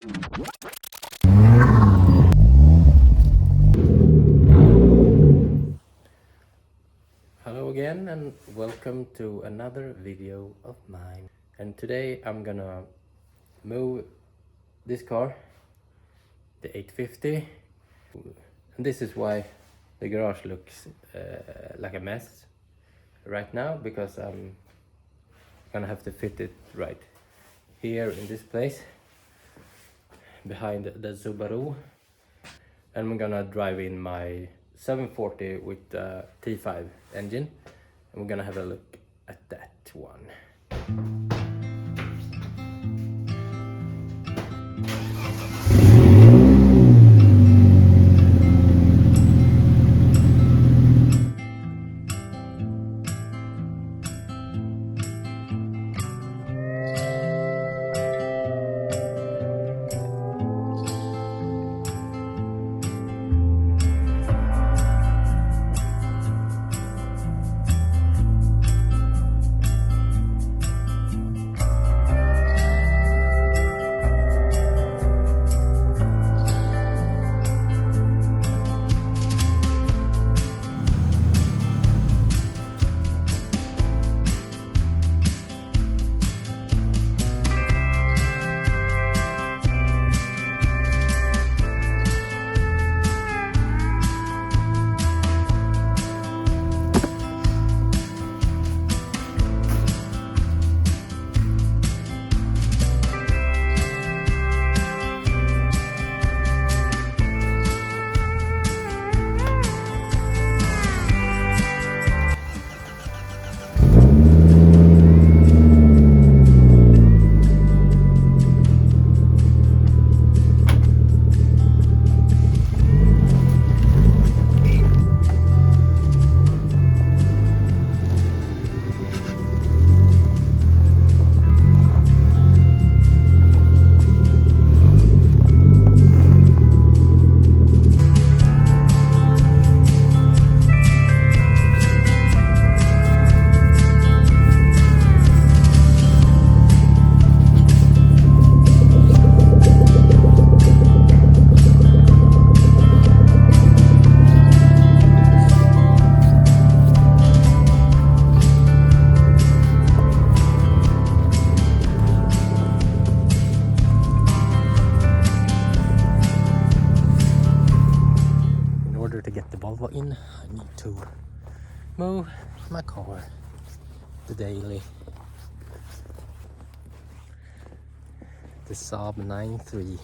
Hello again and welcome to another video of mine. And today I'm gonna move this car, the 850. And this is why the garage looks like a mess right now, because I'm gonna have to fit it right here in this place behind the Subaru. And I'm gonna drive in my 740 with the T5 engine, and we're gonna have a look at that one. In order to get the Volvo in, I need to move my car, the daily, the Saab 9.3.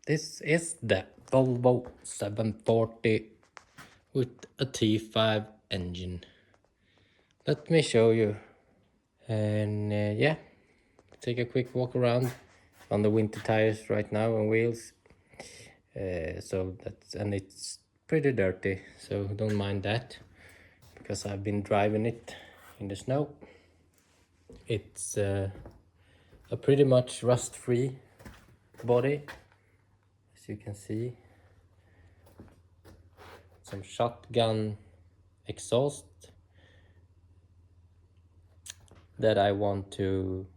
This is the Volvo 740 with a T5 engine. Let me show you. And yeah, take a quick walk around on the winter tires right now and wheels. And it's pretty dirty, so don't mind that, because I've been driving it in the snow. It's a pretty much rust-free body, as you can see. Some shotgun exhaust that I want to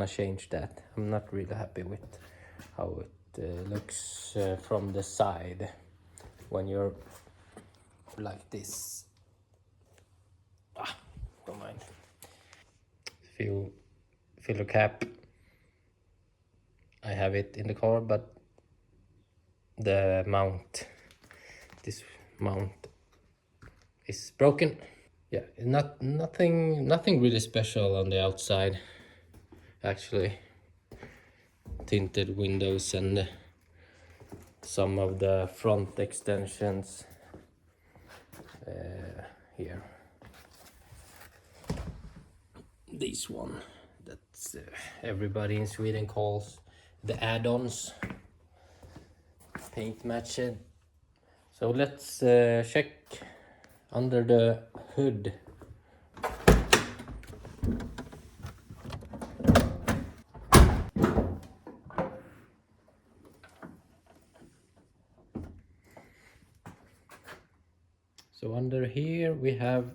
change that. I'm not really happy with how it looks from the side when you're like this. filler cap. I have it in the car, but the mount, this mount is broken. Yeah, nothing really special on the outside actually. Tinted windows and some of the front extensions here. This one that's everybody in Sweden calls the add-ons, paint matched. So let's check under the hood. So under here we have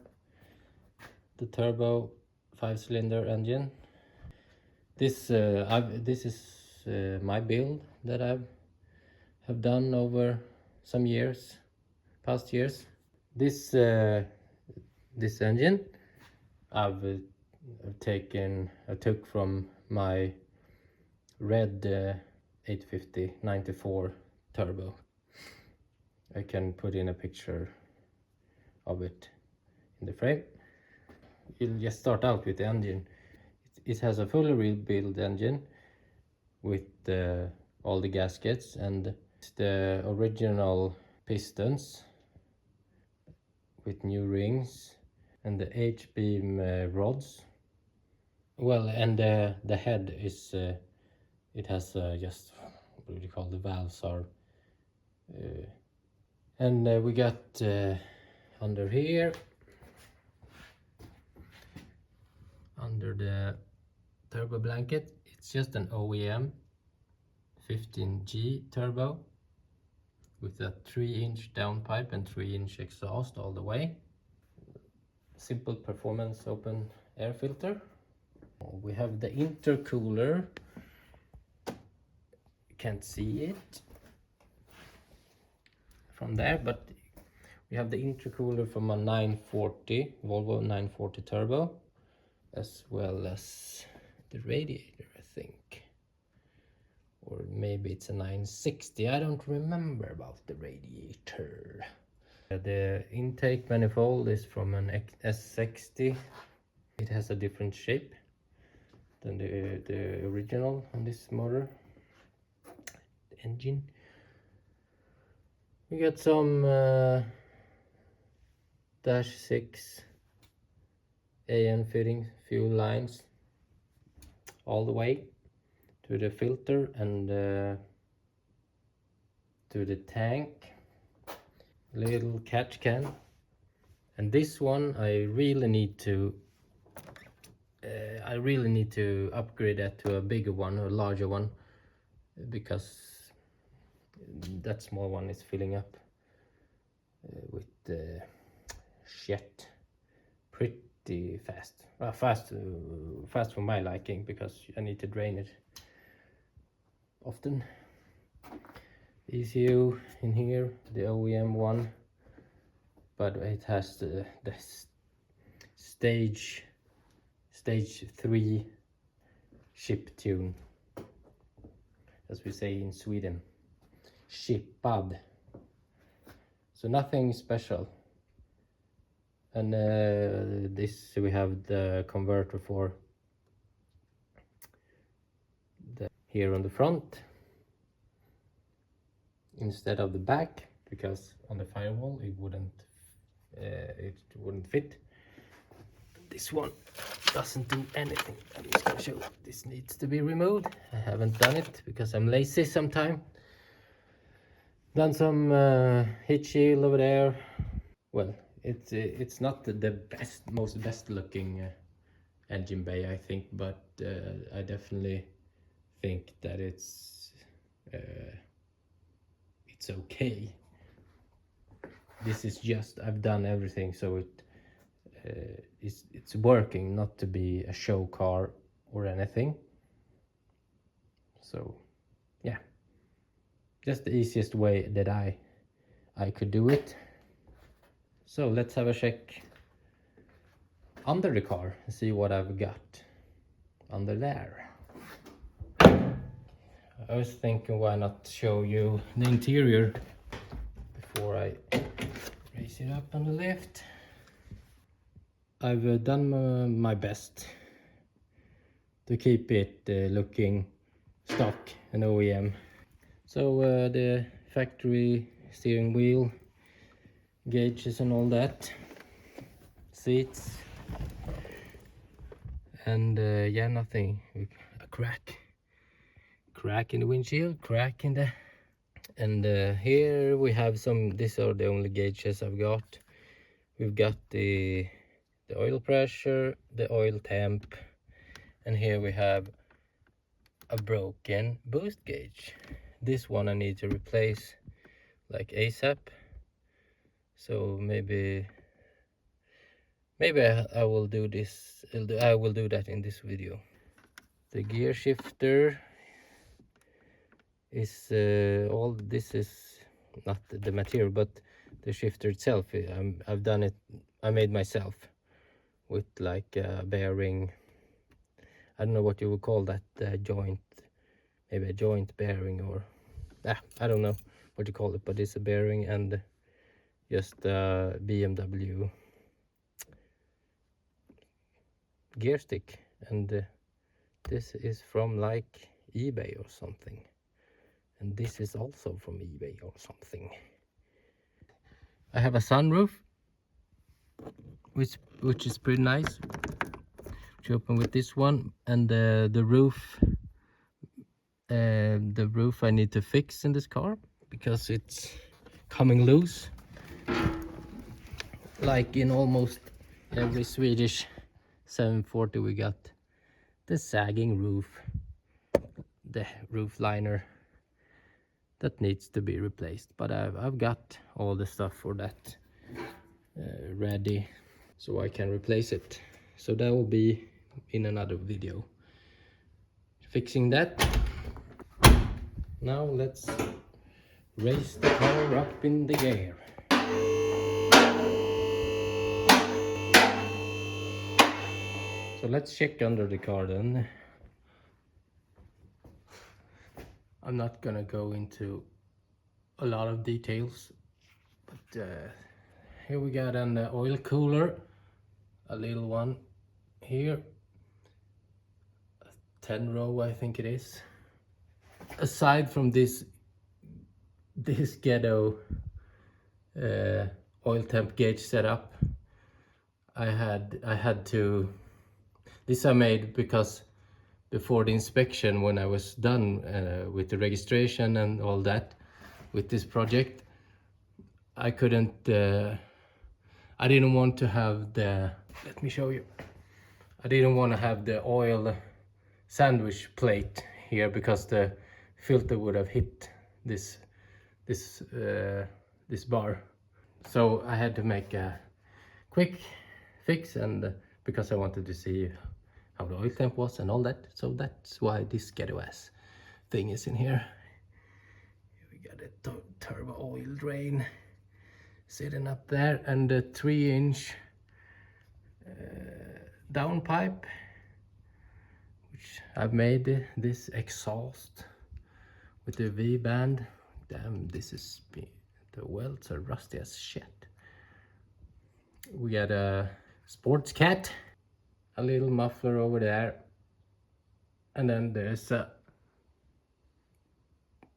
the turbo 5-cylinder engine. This is my build that I have done over some years, past years. This engine I took from my red 850 94 turbo. I can put in a picture of it in the frame. You'll just start out with the engine. It has a fully rebuilt engine with all the gaskets and the original pistons with new rings and the H-beam rods. Well, and the head is it has just what do you call the valves are, and we got under here, under the turbo blanket, it's just an OEM 15G turbo with a 3-inch downpipe and 3-inch exhaust all the way. Simple performance open air filter. We have the intercooler. You can't see it from there, but we have the intercooler from a 940 Volvo 940 turbo, as well as the radiator, I think, or maybe it's a 960. I don't remember about the radiator. The intake manifold is from an S60. It has a different shape than the original on this motor. The engine. We got some dash 6 AN fitting fuel lines all the way to the filter and to the tank. Little catch can, and this one I really need to upgrade that to a bigger one, a larger one, because that small one is filling up with shit pretty fast. Fast for my liking, because I need to drain it often. ECU in here, the OEM one, but it has the stage 3 ship tune, as we say in Sweden, shippad. So nothing special. And this we have the converter for here on the front instead of the back, because on the firewall it wouldn't fit. This one doesn't do anything. I'm just gonna show. This needs to be removed. I haven't done it because I'm lazy sometimes. Done some heat shield over there. Well, it's not the best looking engine bay, I think, but I definitely think that it's okay. This is just, I've done everything so it's working, not to be a show car or anything. So yeah, just the easiest way that I could do it. So let's have a check under the car and see what I've got. under there. I was thinking, why not show you the interior before I raise it up on the lift. I've done my best to keep it looking stock and OEM. So the factory steering wheel, gauges and all that, seats, and yeah, nothing. A crack in the windshield, crack in the, and here we have some. These are the only gauges I've got. We've got the oil pressure, the oil temp, and here we have a broken boost gauge. This one I need to replace like ASAP. So maybe I will do this. I will do that in this video. The gear shifter is all. This is not the material, but the shifter itself. I've done it. I made myself with like a bearing. I don't know what you would call that joint. Maybe a joint bearing, or I don't know what you call it, but it's a bearing and just a BMW gear stick. And this is from like eBay or something, and this is also from eBay or something. I have a sunroof, which is pretty nice, which you open with this one, and the roof I need to fix in this car because it's coming loose, like in almost every Swedish 740. We got the sagging roof, the roof liner that needs to be replaced, but I've got all the stuff for that ready, so I can replace it. So that will be in another video, fixing that. Now let's raise the car up in the air. So let's check under the car then. I'm not gonna go into a lot of details, but here we got an oil cooler, a little one here, a 10 row I think it is. Aside from this ghetto oil temp gauge setup, I had to, this I made because before the inspection, when I was done with the registration and all that with this project, I couldn't I didn't want to have the, let me show you, I didn't want to have the oil sandwich plate here because the filter would have hit this bar. So I had to make a quick fix, and because I wanted to see how the oil temp was and all that. So that's why this ghetto ass thing is in here. We got a turbo oil drain sitting up there, and a 3-inch downpipe, which I've made this exhaust with the V-band. Damn, this is, the welds are rusty as shit. We got a sports cat, a little muffler over there, and then there's a,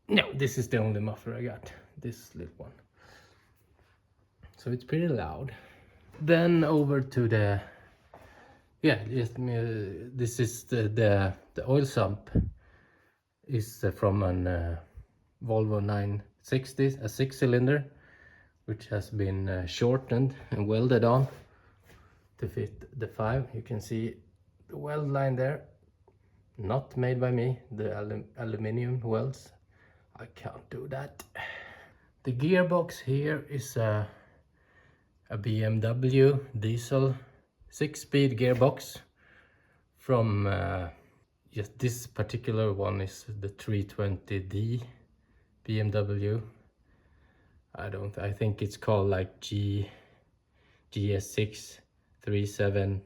no, this is the only muffler I got, this little one. So it's pretty loud. Then over to the, yeah, just this is the oil sump is from an Volvo 960, a 6-cylinder, which has been shortened and welded on to fit the 5. You can see the weld line there, not made by me, the aluminium welds. I can't do that. The gearbox here is a BMW diesel 6-speed gearbox from just this particular one is the 320D BMW. I think it's called like GS6 37D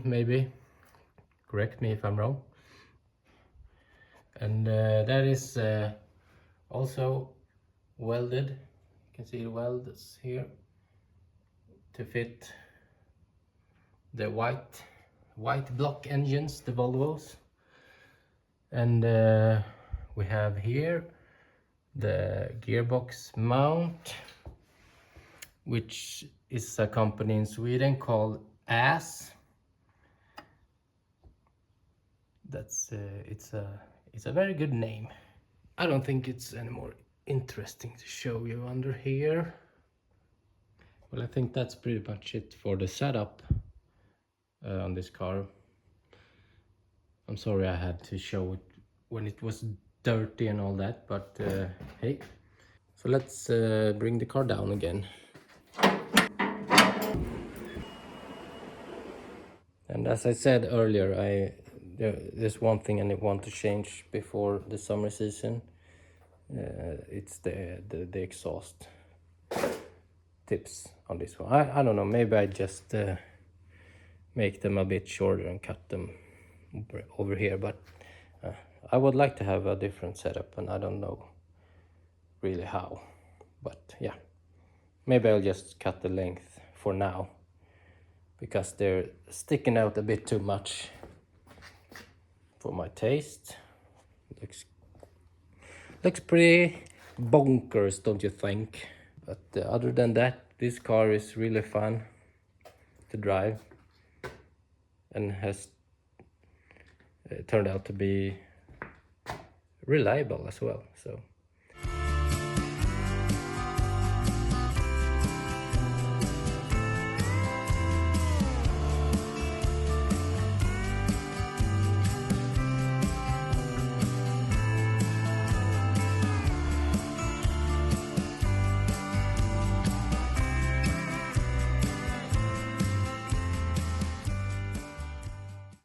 maybe. correct me if I'm wrong. And that is also welded. You can see the welds here to fit the white block engines, the Volvos. And we have here the gearbox mount, which is a company in Sweden called AS. That's it's a very good name. I don't think it's any more interesting to show you under here. Well, I think that's pretty much it for the setup on this car. I'm sorry I had to show it when it was dirty and all that, but hey. So let's bring the car down again. And as I said earlier, there's one thing I want to change before the summer season. It's the exhaust tips on this one. I don't know, maybe I just make them a bit shorter and cut them over here, but I would like to have a different setup, and I don't know really how. But yeah, maybe I'll just cut the length for now, because they're sticking out a bit too much for my taste. Looks pretty bonkers, don't you think? But other than that, this car is really fun to drive and has turned out to be reliable as well. So